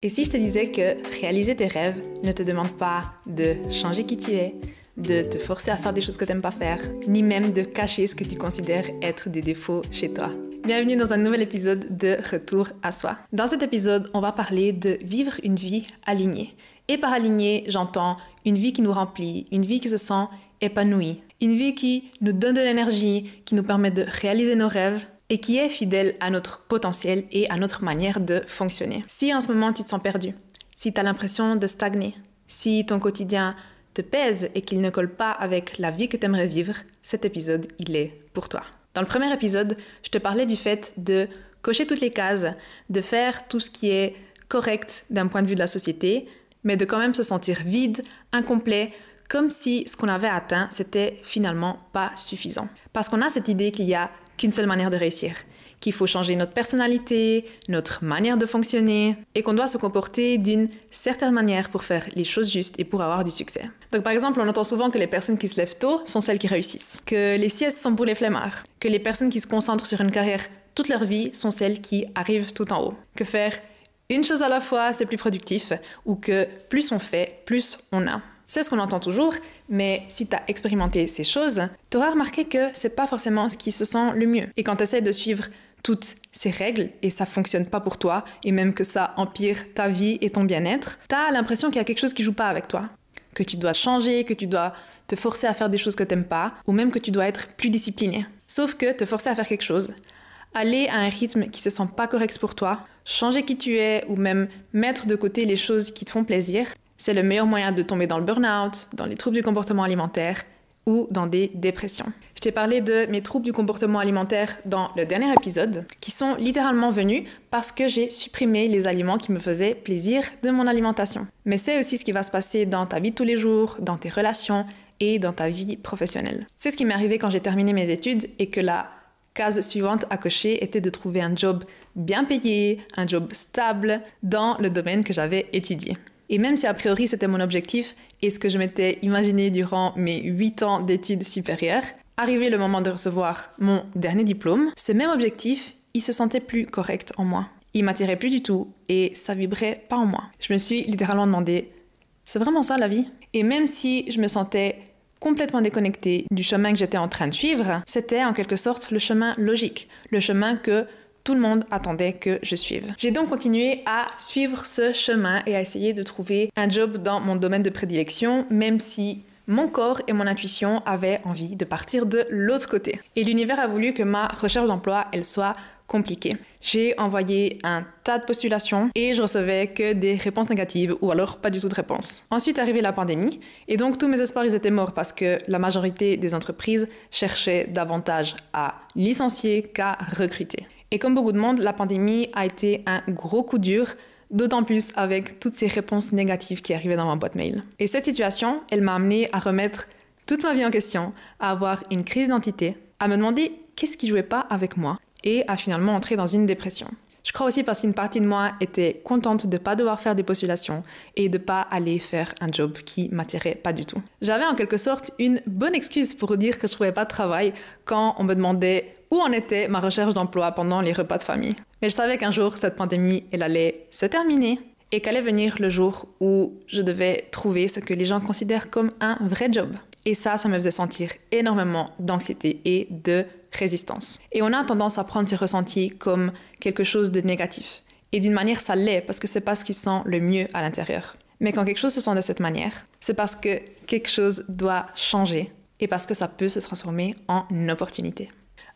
Et si je te disais que réaliser tes rêves ne te demande pas de changer qui tu es, de te forcer à faire des choses que tu n'aimes pas faire, ni même de cacher ce que tu considères être des défauts chez toi. Bienvenue dans un nouvel épisode de Retour à soi. Dans cet épisode, on va parler de vivre une vie alignée. Et par alignée, j'entends une vie qui nous remplit, une vie qui se sent épanouie, une vie qui nous donne de l'énergie, qui nous permet de réaliser nos rêves, et qui est fidèle à notre potentiel et à notre manière de fonctionner. Si en ce moment tu te sens perdu, si tu as l'impression de stagner, si ton quotidien te pèse et qu'il ne colle pas avec la vie que tu aimerais vivre, cet épisode, il est pour toi. Dans le premier épisode, je te parlais du fait de cocher toutes les cases, de faire tout ce qui est correct d'un point de vue de la société, mais de quand même se sentir vide, incomplet, comme si ce qu'on avait atteint, c'était finalement pas suffisant. Parce qu'on a cette idée qu'il y a qu'une seule manière de réussir, qu'il faut changer notre personnalité, notre manière de fonctionner, et qu'on doit se comporter d'une certaine manière pour faire les choses justes et pour avoir du succès. Donc par exemple, on entend souvent que les personnes qui se lèvent tôt sont celles qui réussissent, que les siestes sont pour les flemmards, que les personnes qui se concentrent sur une carrière toute leur vie sont celles qui arrivent tout en haut, que faire une chose à la fois, c'est plus productif, ou que plus on fait, plus on a. C'est ce qu'on entend toujours, mais si tu as expérimenté ces choses, tu auras remarqué que c'est pas forcément ce qui se sent le mieux. Et quand tu essaies de suivre toutes ces règles et ça fonctionne pas pour toi, et même que ça empire ta vie et ton bien-être, tu as l'impression qu'il y a quelque chose qui joue pas avec toi. Que tu dois changer, que tu dois te forcer à faire des choses que t'aimes pas, ou même que tu dois être plus discipliné. Sauf que te forcer à faire quelque chose, aller à un rythme qui se sent pas correct pour toi, changer qui tu es, ou même mettre de côté les choses qui te font plaisir, c'est le meilleur moyen de tomber dans le burn-out, dans les troubles du comportement alimentaire ou dans des dépressions. Je t'ai parlé de mes troubles du comportement alimentaire dans le dernier épisode, qui sont littéralement venus parce que j'ai supprimé les aliments qui me faisaient plaisir de mon alimentation. Mais c'est aussi ce qui va se passer dans ta vie de tous les jours, dans tes relations et dans ta vie professionnelle. C'est ce qui m'est arrivé quand j'ai terminé mes études et que la case suivante à cocher était de trouver un job bien payé, un job stable dans le domaine que j'avais étudié. Et même si a priori c'était mon objectif et ce que je m'étais imaginé durant mes 8 ans d'études supérieures, arrivé le moment de recevoir mon dernier diplôme, ce même objectif, il se sentait plus correct en moi. Il m'attirait plus du tout et ça vibrait pas en moi. Je me suis littéralement demandé, c'est vraiment ça la vie? Et même si je me sentais complètement déconnectée du chemin que j'étais en train de suivre, c'était en quelque sorte le chemin logique, le chemin que tout le monde attendait que je suive. J'ai donc continué à suivre ce chemin et à essayer de trouver un job dans mon domaine de prédilection, même si mon corps et mon intuition avaient envie de partir de l'autre côté. Et l'univers a voulu que ma recherche d'emploi, elle soit compliquée. J'ai envoyé un tas de postulations et je recevais que des réponses négatives ou alors pas du tout de réponse. Ensuite est arrivée la pandémie et donc tous mes espoirs ils étaient morts parce que la majorité des entreprises cherchaient davantage à licencier qu'à recruter. Et comme beaucoup de monde, la pandémie a été un gros coup dur, d'autant plus avec toutes ces réponses négatives qui arrivaient dans ma boîte mail. Et cette situation, elle m'a amenée à remettre toute ma vie en question, à avoir une crise d'identité, à me demander qu'est-ce qui jouait pas avec moi et à finalement entrer dans une dépression. Je crois aussi parce qu'une partie de moi était contente de ne pas devoir faire des postulations et de ne pas aller faire un job qui m'attirait pas du tout. J'avais en quelque sorte une bonne excuse pour dire que je trouvais pas de travail quand on me demandait où en était ma recherche d'emploi pendant les repas de famille. Mais je savais qu'un jour, cette pandémie, elle allait se terminer et qu'allait venir le jour où je devais trouver ce que les gens considèrent comme un vrai job. Et ça me faisait sentir énormément d'anxiété et de résistance. Et on a tendance à prendre ces ressentis comme quelque chose de négatif. Et d'une manière, ça l'est parce que c'est pas ce qui sent le mieux à l'intérieur. Mais quand quelque chose se sent de cette manière, c'est parce que quelque chose doit changer et parce que ça peut se transformer en une opportunité.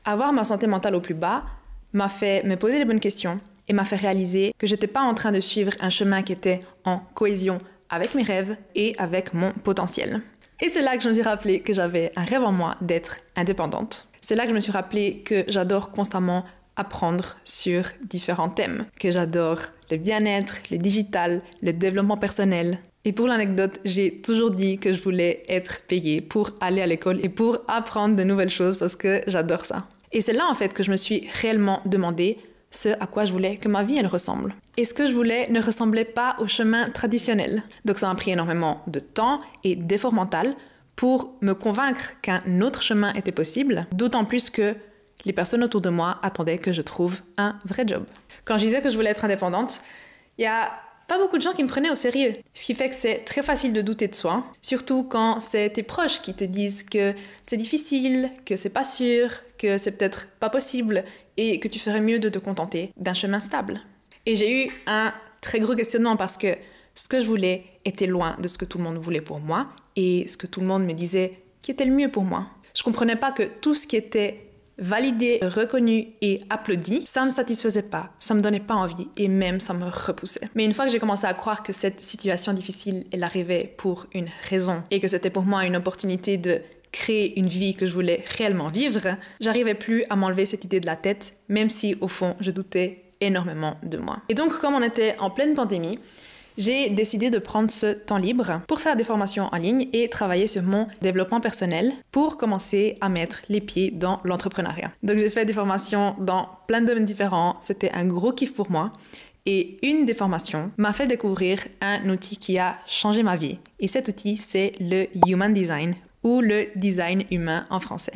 Avoir ma santé mentale au plus bas m'a fait me poser les bonnes questions et m'a fait réaliser que j'étais pas en train de suivre un chemin qui était en cohésion avec mes rêves et avec mon potentiel. Et c'est là que je me suis rappelé que j'avais un rêve en moi d'être indépendante. C'est là que je me suis rappelé que j'adore constamment apprendre sur différents thèmes, que j'adore le bien-être, le digital, le développement personnel. Et pour l'anecdote, j'ai toujours dit que je voulais être payée pour aller à l'école et pour apprendre de nouvelles choses parce que j'adore ça. Et c'est là en fait que je me suis réellement demandé ce à quoi je voulais que ma vie elle ressemble. Et ce que je voulais ne ressemblait pas au chemin traditionnel. Donc ça m'a pris énormément de temps et d'effort mental pour me convaincre qu'un autre chemin était possible, d'autant plus que les personnes autour de moi attendaient que je trouve un vrai job. Quand je disais que je voulais être indépendante, il y a pas beaucoup de gens qui me prenaient au sérieux. Ce qui fait que c'est très facile de douter de soi, surtout quand c'est tes proches qui te disent que c'est difficile, que c'est pas sûr, que c'est peut-être pas possible et que tu ferais mieux de te contenter d'un chemin stable. Et j'ai eu un très gros questionnement parce que ce que je voulais était loin de ce que tout le monde voulait pour moi et ce que tout le monde me disait qui était le mieux pour moi. Je comprenais pas que tout ce qui était validé, reconnu et applaudi, ça me satisfaisait pas, ça me donnait pas envie et même ça me repoussait. Mais une fois que j'ai commencé à croire que cette situation difficile, elle arrivait pour une raison et que c'était pour moi une opportunité de créer une vie que je voulais réellement vivre, j'arrivais plus à m'enlever cette idée de la tête, même si au fond je doutais énormément de moi. Et donc comme on était en pleine pandémie, j'ai décidé de prendre ce temps libre pour faire des formations en ligne et travailler sur mon développement personnel pour commencer à mettre les pieds dans l'entrepreneuriat. Donc j'ai fait des formations dans plein de domaines différents, c'était un gros kiff pour moi. Et une des formations m'a fait découvrir un outil qui a changé ma vie. Et cet outil, c'est le Human Design ou le design humain en français.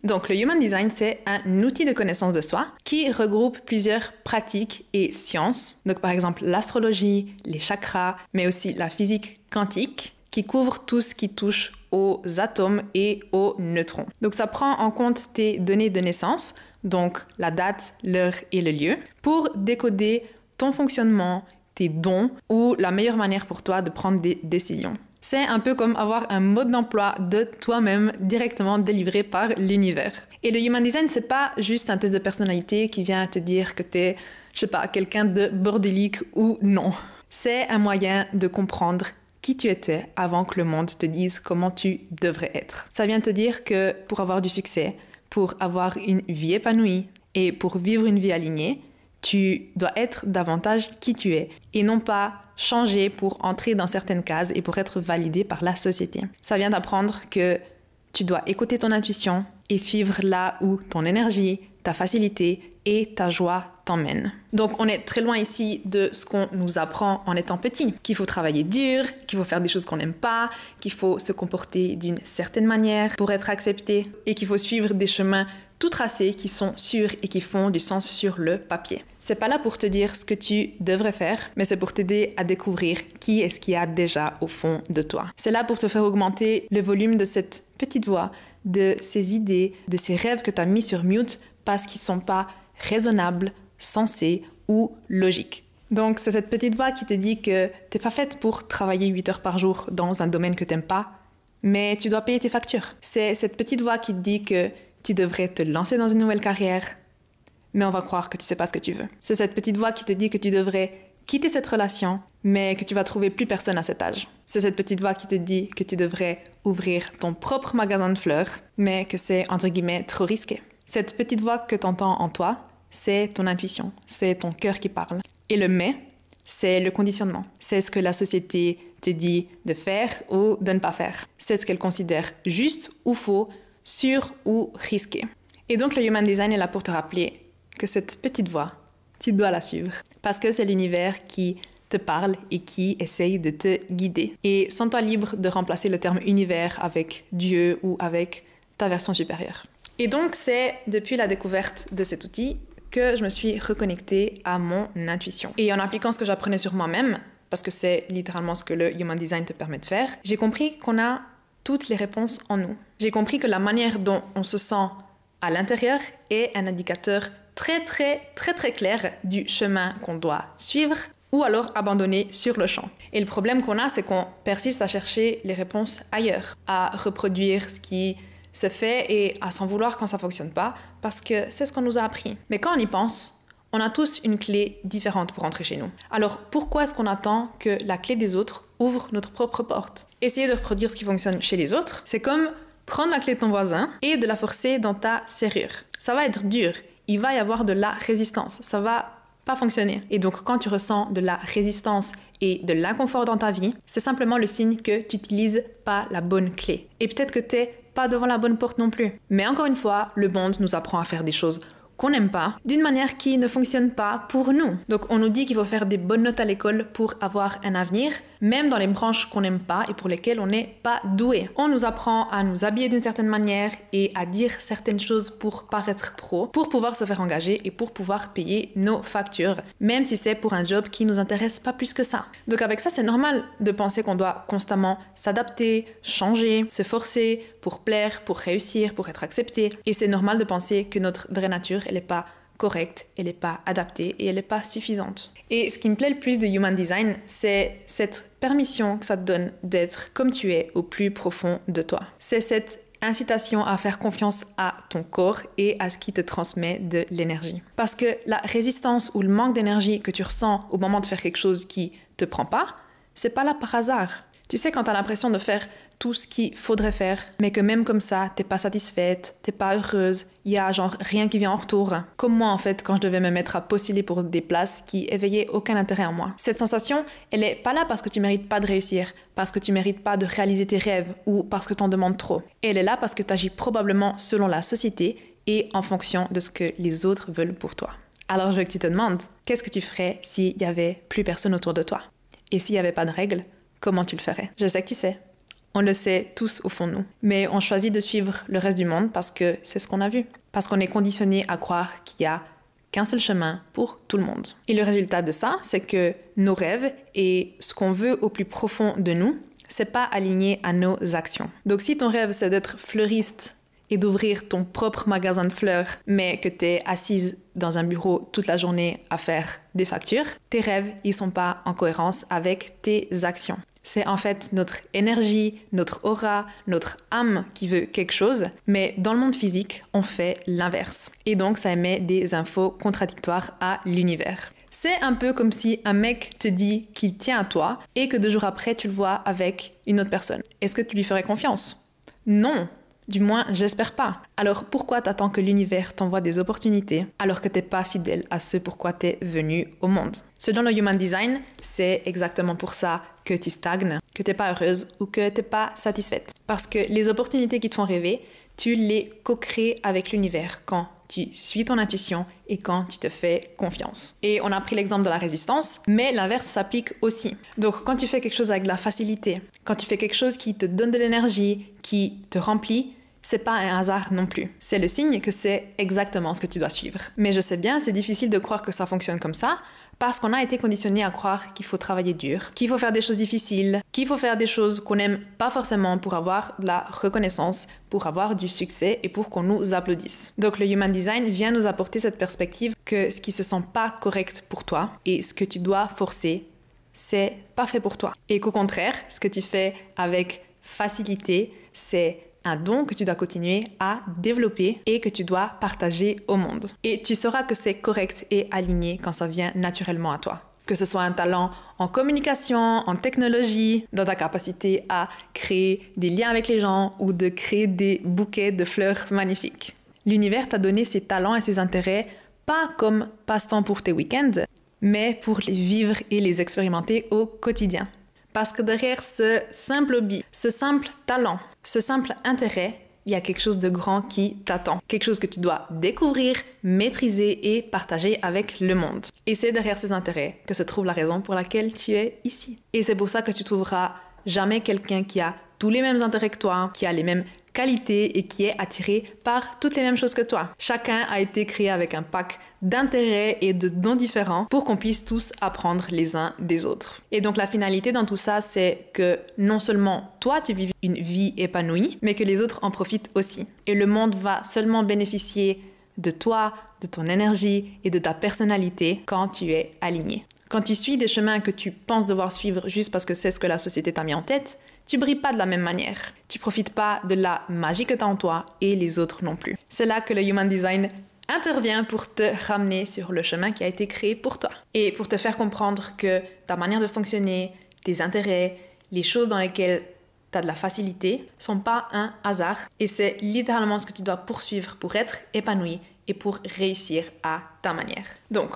Donc le Human Design, c'est un outil de connaissance de soi qui regroupe plusieurs pratiques et sciences. Donc par exemple l'astrologie, les chakras, mais aussi la physique quantique qui couvre tout ce qui touche aux atomes et aux neutrons. Donc ça prend en compte tes données de naissance, donc la date, l'heure et le lieu, pour décoder ton fonctionnement, tes dons ou la meilleure manière pour toi de prendre des décisions. C'est un peu comme avoir un mode d'emploi de toi-même directement délivré par l'univers. Et le Human Design, c'est pas juste un test de personnalité qui vient te dire que t'es, je sais pas, quelqu'un de bordélique ou non. C'est un moyen de comprendre qui tu étais avant que le monde te dise comment tu devrais être. Ça vient te dire que pour avoir du succès, pour avoir une vie épanouie et pour vivre une vie alignée, tu dois être davantage qui tu es et non pas changer pour entrer dans certaines cases et pour être validé par la société. Ça vient d'apprendre que tu dois écouter ton intuition et suivre là où ton énergie, ta facilité et ta joie t'emmènent. Donc on est très loin ici de ce qu'on nous apprend en étant petit, qu'il faut travailler dur, qu'il faut faire des choses qu'on n'aime pas, qu'il faut se comporter d'une certaine manière pour être accepté et qu'il faut suivre des chemins tout tracés qui sont sûrs et qui font du sens sur le papier. C'est pas là pour te dire ce que tu devrais faire, mais c'est pour t'aider à découvrir qui est-ce qu'il y a déjà au fond de toi. C'est là pour te faire augmenter le volume de cette petite voix, de ces idées, de ces rêves que tu as mis sur mute parce qu'ils sont pas raisonnables, sensés ou logiques. Donc c'est cette petite voix qui te dit que t'es pas faite pour travailler 8 heures par jour dans un domaine que t'aimes pas, mais tu dois payer tes factures. C'est cette petite voix qui te dit que tu devrais te lancer dans une nouvelle carrière, mais on va croire que tu sais pas ce que tu veux. C'est cette petite voix qui te dit que tu devrais quitter cette relation, mais que tu vas trouver plus personne à cet âge. C'est cette petite voix qui te dit que tu devrais ouvrir ton propre magasin de fleurs, mais que c'est, entre guillemets, trop risqué. Cette petite voix que tu entends en toi, c'est ton intuition, c'est ton cœur qui parle. Et le mais, c'est le conditionnement. C'est ce que la société te dit de faire ou de ne pas faire. C'est ce qu'elle considère juste ou faux, sûr ou risqué. Et donc le Human Design est là pour te rappeler que cette petite voix, tu dois la suivre. Parce que c'est l'univers qui te parle et qui essaye de te guider. Et sens-toi libre de remplacer le terme univers avec Dieu ou avec ta version supérieure. Et donc c'est depuis la découverte de cet outil que je me suis reconnectée à mon intuition. Et en appliquant ce que j'apprenais sur moi-même, parce que c'est littéralement ce que le Human Design te permet de faire, j'ai compris qu'on a toutes les réponses en nous. J'ai compris que la manière dont on se sent à l'intérieur est un indicateur très clair du chemin qu'on doit suivre ou alors abandonner sur le champ. Et le problème qu'on a, c'est qu'on persiste à chercher les réponses ailleurs, à reproduire ce qui se fait et à s'en vouloir quand ça fonctionne pas, parce que c'est ce qu'on nous a appris. Mais quand on y pense, on a tous une clé différente pour entrer chez nous. Alors pourquoi est-ce qu'on attend que la clé des autres ouvre notre propre porte? Essayer de reproduire ce qui fonctionne chez les autres, c'est comme prendre la clé de ton voisin et de la forcer dans ta serrure. Ça va être dur, il va y avoir de la résistance, ça va pas fonctionner. Et donc quand tu ressens de la résistance et de l'inconfort dans ta vie, c'est simplement le signe que tu n'utilises pas la bonne clé. Et peut-être que t'es pas devant la bonne porte non plus. Mais encore une fois, le monde nous apprend à faire des choses qu'on n'aime pas, d'une manière qui ne fonctionne pas pour nous. Donc on nous dit qu'il faut faire des bonnes notes à l'école pour avoir un avenir, même dans les branches qu'on n'aime pas et pour lesquelles on n'est pas doué. On nous apprend à nous habiller d'une certaine manière et à dire certaines choses pour paraître pro, pour pouvoir se faire engager et pour pouvoir payer nos factures, même si c'est pour un job qui nous intéresse pas plus que ça. Donc avec ça, c'est normal de penser qu'on doit constamment s'adapter, changer, se forcer pour plaire, pour réussir, pour être accepté. Et c'est normal de penser que notre vraie nature, elle n'est pas correcte, elle n'est pas adaptée et elle n'est pas suffisante. Et ce qui me plaît le plus de Human Design, c'est cette permission que ça te donne d'être comme tu es au plus profond de toi. C'est cette incitation à faire confiance à ton corps et à ce qui te transmet de l'énergie. Parce que la résistance ou le manque d'énergie que tu ressens au moment de faire quelque chose qui te prend pas, c'est pas là par hasard. Tu sais, quand tu as l'impression de faire tout ce qu'il faudrait faire, mais que même comme ça, t'es pas satisfaite, t'es pas heureuse, il y a genre rien qui vient en retour. Comme moi en fait, quand je devais me mettre à postuler pour des places qui éveillaient aucun intérêt en moi. Cette sensation, elle est pas là parce que tu mérites pas de réussir, parce que tu mérites pas de réaliser tes rêves ou parce que t'en demandes trop. Elle est là parce que t'agis probablement selon la société et en fonction de ce que les autres veulent pour toi. Alors je veux que tu te demandes, qu'est-ce que tu ferais s'il y avait plus personne autour de toi? Et s'il y avait pas de règles, comment tu le ferais? Je sais que tu sais. On le sait tous au fond de nous. Mais on choisit de suivre le reste du monde parce que c'est ce qu'on a vu. Parce qu'on est conditionné à croire qu'il y a qu'un seul chemin pour tout le monde. Et le résultat de ça, c'est que nos rêves et ce qu'on veut au plus profond de nous, c'est pas aligné à nos actions. Donc si ton rêve, c'est d'être fleuriste et d'ouvrir ton propre magasin de fleurs, mais que tu es assise dans un bureau toute la journée à faire des factures, tes rêves, ils sont pas en cohérence avec tes actions. C'est en fait notre énergie, notre aura, notre âme qui veut quelque chose, mais dans le monde physique, on fait l'inverse. Et donc, ça émet des infos contradictoires à l'univers. C'est un peu comme si un mec te dit qu'il tient à toi et que 2 jours après, tu le vois avec une autre personne. Est-ce que tu lui ferais confiance? Non! Du moins, j'espère pas. Alors pourquoi t'attends que l'univers t'envoie des opportunités alors que t'es pas fidèle à ce pourquoi t'es venu au monde? Selon le Human Design, c'est exactement pour ça que tu stagnes, que t'es pas heureuse ou que t'es pas satisfaite. Parce que les opportunités qui te font rêver, tu les co-crées avec l'univers quand tu suis ton intuition et quand tu te fais confiance. Et on a pris l'exemple de la résistance, mais l'inverse s'applique aussi. Donc quand tu fais quelque chose avec de la facilité, quand tu fais quelque chose qui te donne de l'énergie, qui te remplit, c'est pas un hasard non plus. C'est le signe que c'est exactement ce que tu dois suivre. Mais je sais bien, c'est difficile de croire que ça fonctionne comme ça, parce qu'on a été conditionné à croire qu'il faut travailler dur, qu'il faut faire des choses difficiles, qu'il faut faire des choses qu'on n'aime pas forcément pour avoir de la reconnaissance, pour avoir du succès et pour qu'on nous applaudisse. Donc le Human Design vient nous apporter cette perspective que ce qui se sent pas correct pour toi et ce que tu dois forcer, c'est pas fait pour toi. Et qu'au contraire, ce que tu fais avec facilité, c'est un don que tu dois continuer à développer et que tu dois partager au monde. Et tu sauras que c'est correct et aligné quand ça vient naturellement à toi. Que ce soit un talent en communication, en technologie, dans ta capacité à créer des liens avec les gens ou de créer des bouquets de fleurs magnifiques. L'univers t'a donné ses talents et ses intérêts pas comme passe-temps pour tes week-ends, mais pour les vivre et les expérimenter au quotidien. Parce que derrière ce simple hobby, ce simple talent, ce simple intérêt, il y a quelque chose de grand qui t'attend. Quelque chose que tu dois découvrir, maîtriser et partager avec le monde. Et c'est derrière ces intérêts que se trouve la raison pour laquelle tu es ici. Et c'est pour ça que tu trouveras jamais quelqu'un qui a tous les mêmes intérêts que toi, qui a les mêmes qualités et qui est attiré par toutes les mêmes choses que toi. Chacun a été créé avec un pack d'intérêts et de dons différents pour qu'on puisse tous apprendre les uns des autres. Et donc la finalité dans tout ça, c'est que non seulement toi tu vives une vie épanouie, mais que les autres en profitent aussi. Et le monde va seulement bénéficier de toi, de ton énergie et de ta personnalité quand tu es aligné. Quand tu suis des chemins que tu penses devoir suivre juste parce que c'est ce que la société t'a mis en tête, tu brilles pas de la même manière. Tu profites pas de la magie que t'as en toi et les autres non plus. C'est là que le Human Design intervient pour te ramener sur le chemin qui a été créé pour toi. Et pour te faire comprendre que ta manière de fonctionner, tes intérêts, les choses dans lesquelles tu as de la facilité, sont pas un hasard. Et c'est littéralement ce que tu dois poursuivre pour être épanoui et pour réussir à ta manière. Donc,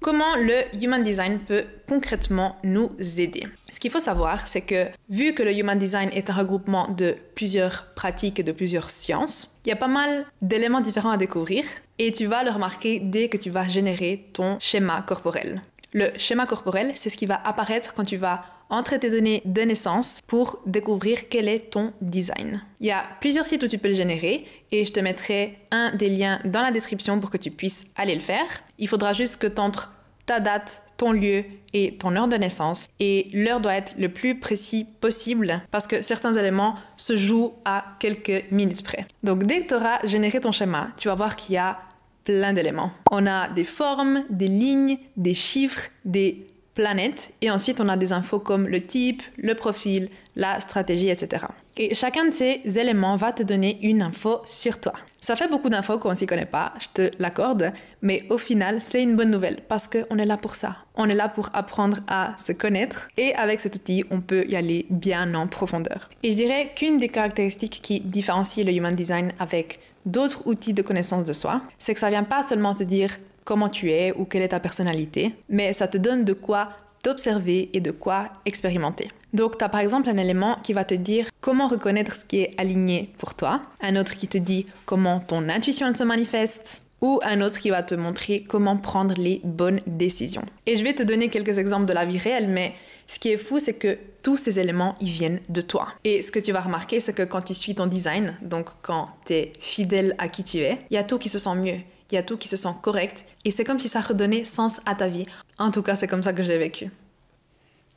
comment le Human Design peut concrètement nous aider? Ce qu'il faut savoir, c'est que vu que le Human Design est un regroupement de plusieurs pratiques et de plusieurs sciences, il y a pas mal d'éléments différents à découvrir et tu vas le remarquer dès que tu vas générer ton schéma corporel. Le schéma corporel, c'est ce qui va apparaître quand tu vas entrer tes données de naissance pour découvrir quel est ton design. Il y a plusieurs sites où tu peux le générer et je te mettrai un des liens dans la description pour que tu puisses aller le faire. Il faudra juste que tu entres ta date, ton lieu et ton heure de naissance. Et l'heure doit être le plus précis possible parce que certains éléments se jouent à quelques minutes près. Donc dès que tu auras généré ton schéma, tu vas voir qu'il y a plein d'éléments. On a des formes, des lignes, des chiffres, des planètes et ensuite on a des infos comme le type, le profil, la stratégie, etc. Et chacun de ces éléments va te donner une info sur toi. Ça fait beaucoup d'infos qu'on ne s'y connaît pas, je te l'accorde, mais au final, c'est une bonne nouvelle parce qu'on est là pour ça. On est là pour apprendre à se connaître et avec cet outil, on peut y aller bien en profondeur. Et je dirais qu'une des caractéristiques qui différencie le Human Design avec d'autres outils de connaissance de soi, c'est que ça vient pas seulement te dire comment tu es ou quelle est ta personnalité, mais ça te donne de quoi t'observer et de quoi expérimenter. Donc, tu as par exemple un élément qui va te dire comment reconnaître ce qui est aligné pour toi, un autre qui te dit comment ton intuition se manifeste, ou un autre qui va te montrer comment prendre les bonnes décisions. Et je vais te donner quelques exemples de la vie réelle, mais ce qui est fou, c'est que tous ces éléments, ils viennent de toi. Et ce que tu vas remarquer, c'est que quand tu suis ton design, donc quand tu es fidèle à qui tu es, il y a tout qui se sent mieux. Il y a tout qui se sent correct et c'est comme si ça redonnait sens à ta vie. En tout cas, c'est comme ça que je l'ai vécu.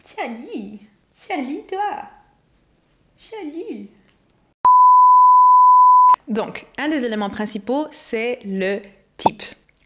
Salut, toi. Salut. Donc, un des éléments principaux, c'est le type.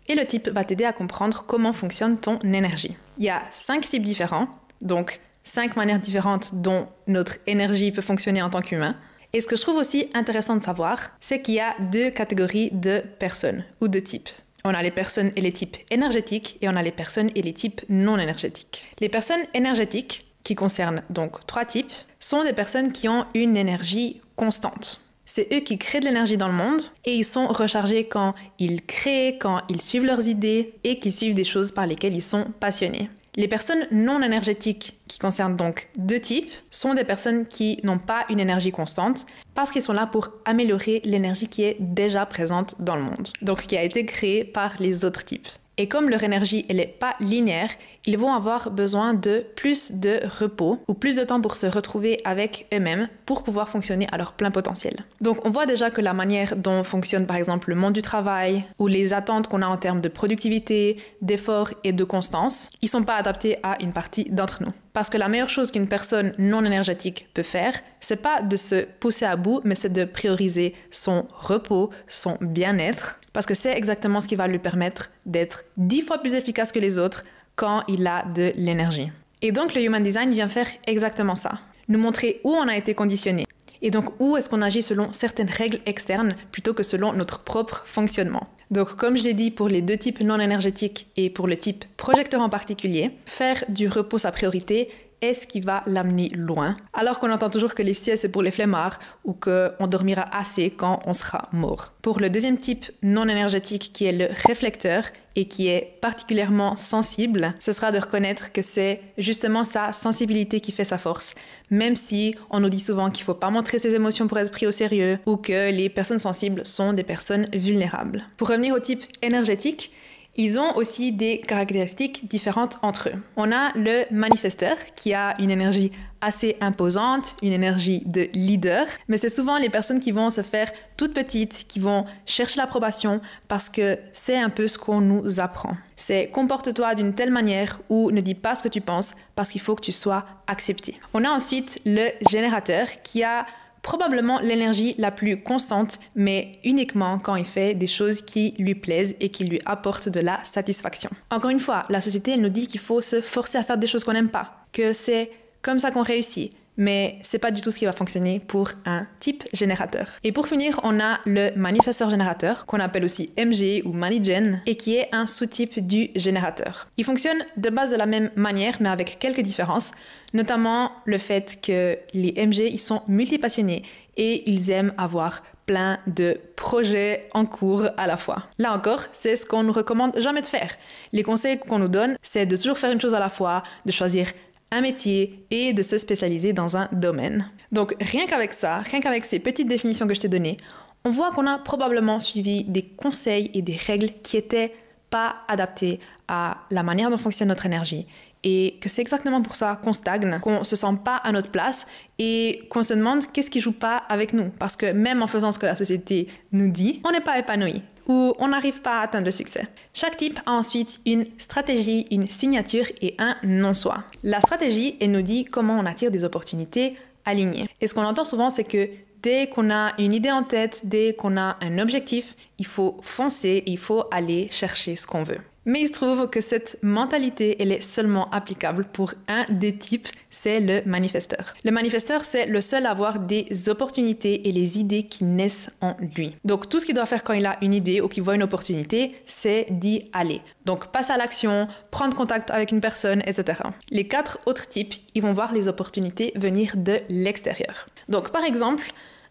Et le type va t'aider à comprendre comment fonctionne ton énergie. Il y a 5 types différents, donc 5 manières différentes dont notre énergie peut fonctionner en tant qu'humain. Et ce que je trouve aussi intéressant de savoir, c'est qu'il y a 2 catégories de personnes ou de types. On a les personnes et les types énergétiques et on a les personnes et les types non énergétiques. Les personnes énergétiques, qui concernent donc 3 types, sont des personnes qui ont une énergie constante. C'est eux qui créent de l'énergie dans le monde et ils sont rechargés quand ils créent, quand ils suivent leurs idées et qu'ils suivent des choses par lesquelles ils sont passionnés. Les personnes non énergétiques, qui concernent donc 2 types, sont des personnes qui n'ont pas une énergie constante parce qu'ils sont là pour améliorer l'énergie qui est déjà présente dans le monde, donc qui a été créée par les autres types. Et comme leur énergie, elle n'est pas linéaire, ils vont avoir besoin de plus de repos ou plus de temps pour se retrouver avec eux-mêmes pour pouvoir fonctionner à leur plein potentiel. Donc on voit déjà que la manière dont fonctionne par exemple le monde du travail ou les attentes qu'on a en termes de productivité, d'effort et de constance, ils ne sont pas adaptés à une partie d'entre nous. Parce que la meilleure chose qu'une personne non énergétique peut faire, c'est pas de se pousser à bout, mais c'est de prioriser son repos, son bien-être, parce que c'est exactement ce qui va lui permettre d'être 10 fois plus efficace que les autres quand il a de l'énergie. Et donc le Human Design vient faire exactement ça, nous montrer où on a été conditionné, et donc où est-ce qu'on agit selon certaines règles externes plutôt que selon notre propre fonctionnement. Donc comme je l'ai dit pour les 2 types non énergétiques et pour le type projecteur en particulier, faire du repos sa priorité est ce qui va l'amener loin, alors qu'on entend toujours que les siestes c'est pour les flemmards ou qu'on dormira assez quand on sera mort. Pour le 2e type non énergétique qui est le réflecteur et qui est particulièrement sensible, ce sera de reconnaître que c'est justement sa sensibilité qui fait sa force, même si on nous dit souvent qu'il ne faut pas montrer ses émotions pour être pris au sérieux ou que les personnes sensibles sont des personnes vulnérables. Pour revenir au type énergétique, ils ont aussi des caractéristiques différentes entre eux. On a le manifesteur qui a une énergie assez imposante, une énergie de leader, mais c'est souvent les personnes qui vont se faire toutes petites, qui vont chercher l'approbation parce que c'est un peu ce qu'on nous apprend. C'est comporte-toi d'une telle manière ou ne dis pas ce que tu penses parce qu'il faut que tu sois accepté. On a ensuite le générateur qui a probablement l'énergie la plus constante, mais uniquement quand il fait des choses qui lui plaisent et qui lui apportent de la satisfaction. Encore une fois, la société, elle nous dit qu'il faut se forcer à faire des choses qu'on n'aime pas, que c'est comme ça qu'on réussit. Mais c'est pas du tout ce qui va fonctionner pour un type générateur. Et pour finir, on a le manifesteur générateur, qu'on appelle aussi MG ou Manigen, et qui est un sous-type du générateur. Il fonctionne de base de la même manière, mais avec quelques différences, notamment le fait que les MG, ils sont multipassionnés et ils aiment avoir plein de projets en cours à la fois. Là encore, c'est ce qu'on nous recommande jamais de faire. Les conseils qu'on nous donne, c'est de toujours faire une chose à la fois, de choisir un métier et de se spécialiser dans un domaine. Donc rien qu'avec ça, rien qu'avec ces petites définitions que je t'ai données, on voit qu'on a probablement suivi des conseils et des règles qui n'étaient pas adaptées à la manière dont fonctionne notre énergie. Et que c'est exactement pour ça qu'on stagne, qu'on ne se sent pas à notre place et qu'on se demande qu'est-ce qui ne joue pas avec nous. Parce que même en faisant ce que la société nous dit, on n'est pas épanoui ou on n'arrive pas à atteindre le succès. Chaque type a ensuite une stratégie, une signature et un non-soi. La stratégie, elle nous dit comment on attire des opportunités alignées. Et ce qu'on entend souvent, c'est que dès qu'on a une idée en tête, dès qu'on a un objectif, il faut foncer et il faut aller chercher ce qu'on veut. Mais il se trouve que cette mentalité, elle est seulement applicable pour un des types, c'est le manifesteur. Le manifesteur, c'est le seul à avoir des opportunités et les idées qui naissent en lui. Donc tout ce qu'il doit faire quand il a une idée ou qu'il voit une opportunité, c'est d'y aller. Donc passer à l'action, prendre contact avec une personne, etc. Les 4 autres types, ils vont voir les opportunités venir de l'extérieur. Donc par exemple,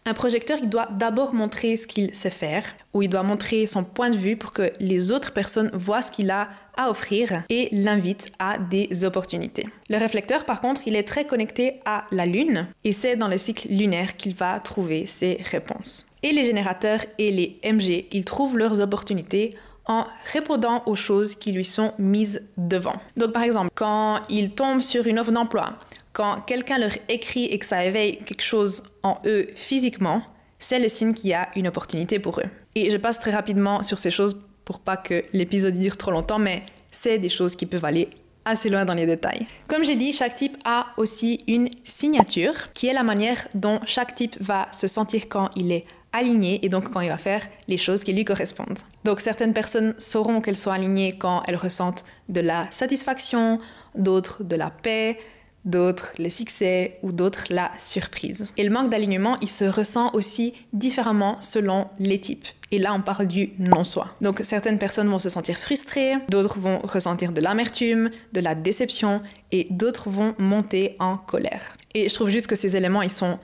un projecteur, il doit d'abord montrer ce qu'il sait faire, ou il doit montrer son point de vue pour que les autres personnes voient ce qu'il a à offrir et l'invitent à des opportunités. Le réflecteur, par contre, il est très connecté à la Lune, et c'est dans le cycle lunaire qu'il va trouver ses réponses. Et les générateurs et les MG, ils trouvent leurs opportunités en répondant aux choses qui lui sont mises devant. Donc par exemple, quand ils tombent sur une offre d'emploi, quand quelqu'un leur écrit et que ça éveille quelque chose en eux physiquement, c'est le signe qu'il y a une opportunité pour eux. Et je passe très rapidement sur ces choses pour pas que l'épisode dure trop longtemps, mais c'est des choses qui peuvent aller assez loin dans les détails. Comme j'ai dit, chaque type a aussi une signature, qui est la manière dont chaque type va se sentir quand il est aligné et donc quand il va faire les choses qui lui correspondent. Donc certaines personnes sauront qu'elles sont alignées quand elles ressentent de la satisfaction, d'autres de la paix, d'autres le succès ou d'autres la surprise. Et le manque d'alignement, il se ressent aussi différemment selon les types. Et là, on parle du non-soi. Donc certaines personnes vont se sentir frustrées, d'autres vont ressentir de l'amertume, de la déception et d'autres vont monter en colère. Et je trouve juste que ces éléments, ils sont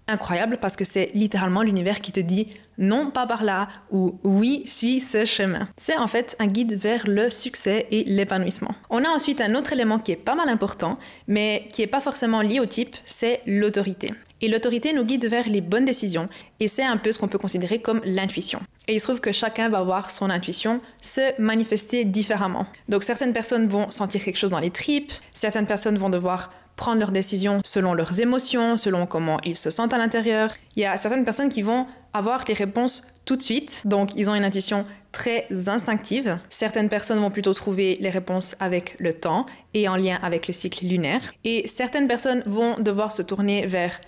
incroyables parce que c'est littéralement l'univers qui te dit non, pas par là ou oui, suis ce chemin. C'est en fait un guide vers le succès et l'épanouissement. On a ensuite un autre élément qui est pas mal important, mais qui n'est pas forcément lié au type, c'est l'autorité. Et l'autorité nous guide vers les bonnes décisions et c'est un peu ce qu'on peut considérer comme l'intuition. Et il se trouve que chacun va voir son intuition se manifester différemment. Donc certaines personnes vont sentir quelque chose dans les tripes, certaines personnes vont devoir prendre leurs décisions selon leurs émotions, selon comment ils se sentent à l'intérieur. Il y a certaines personnes qui vont avoir les réponses tout de suite, donc ils ont une intuition très instinctive. Certaines personnes vont plutôt trouver les réponses avec le temps et en lien avec le cycle lunaire. Et certaines personnes vont devoir se tourner vers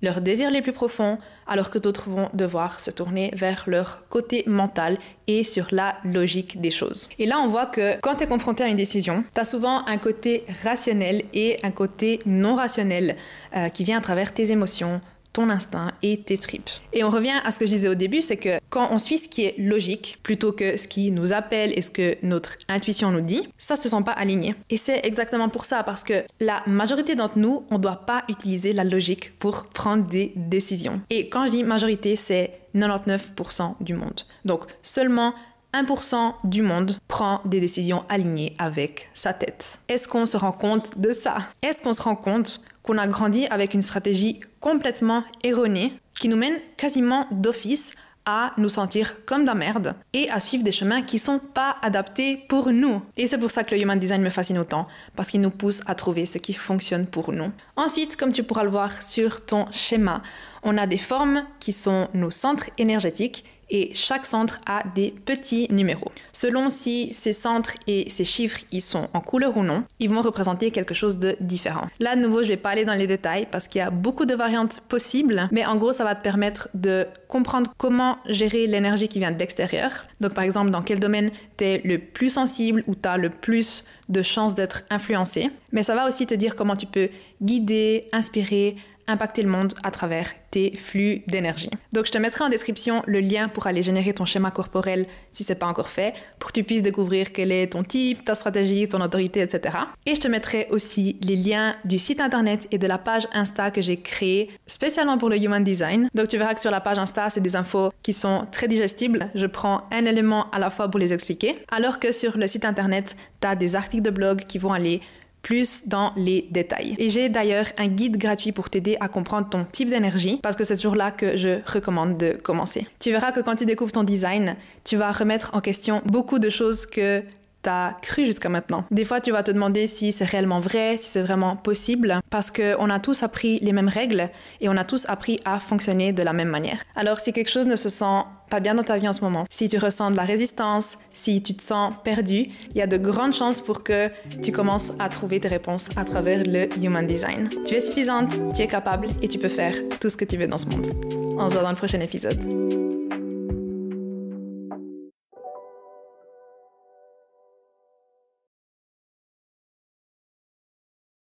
leurs désirs les plus profonds, alors que d'autres vont devoir se tourner vers leur côté mental et sur la logique des choses. Et là, on voit que quand tu es confronté à une décision, tu as souvent un côté rationnel et un côté non rationnel qui vient à travers tes émotions, ton instinct et tes tripes. Et on revient à ce que je disais au début, c'est que quand on suit ce qui est logique plutôt que ce qui nous appelle et ce que notre intuition nous dit, ça se sent pas aligné. Et c'est exactement pour ça, parce que la majorité d'entre nous, on doit pas utiliser la logique pour prendre des décisions. Et quand je dis majorité, c'est 99% du monde. Donc seulement 1% du monde prend des décisions alignées avec sa tête. Est-ce qu'on se rend compte de ça? Est-ce qu'on se rend compte qu'on a grandi avec une stratégie complètement erronée qui nous mène quasiment d'office à nous sentir comme de la merde et à suivre des chemins qui sont pas adaptés pour nous. Et c'est pour ça que le Human Design me fascine autant, parce qu'il nous pousse à trouver ce qui fonctionne pour nous. Ensuite, comme tu pourras le voir sur ton schéma, on a des formes qui sont nos centres énergétiques et chaque centre a des petits numéros. Selon si ces centres et ces chiffres ils sont en couleur ou non, ils vont représenter quelque chose de différent. Là, de nouveau, je vais pas aller dans les détails parce qu'il y a beaucoup de variantes possibles, mais en gros, ça va te permettre de comprendre comment gérer l'énergie qui vient de l'extérieur. Donc, par exemple, dans quel domaine tu es le plus sensible ou tu as le plus de chances d'être influencé. Mais ça va aussi te dire comment tu peux guider, inspirer, impacter le monde à travers tes flux d'énergie. Donc je te mettrai en description le lien pour aller générer ton schéma corporel si c'est pas encore fait, pour que tu puisses découvrir quel est ton type, ta stratégie, ton autorité, etc. Et je te mettrai aussi les liens du site internet et de la page Insta que j'ai créée spécialement pour le Human Design. Donc tu verras que sur la page Insta, ça, c'est des infos qui sont très digestibles. Je prends un élément à la fois pour les expliquer. Alors que sur le site internet, tu as des articles de blog qui vont aller plus dans les détails. Et j'ai d'ailleurs un guide gratuit pour t'aider à comprendre ton type d'énergie, parce que c'est toujours là que je recommande de commencer. Tu verras que quand tu découvres ton design, tu vas remettre en question beaucoup de choses que t'as cru jusqu'à maintenant. Des fois, tu vas te demander si c'est réellement vrai, si c'est vraiment possible, parce qu'on a tous appris les mêmes règles et on a tous appris à fonctionner de la même manière. Alors, si quelque chose ne se sent pas bien dans ta vie en ce moment, si tu ressens de la résistance, si tu te sens perdu, il y a de grandes chances pour que tu commences à trouver tes réponses à travers le Human Design. Tu es suffisante, tu es capable et tu peux faire tout ce que tu veux dans ce monde. On se voit dans le prochain épisode.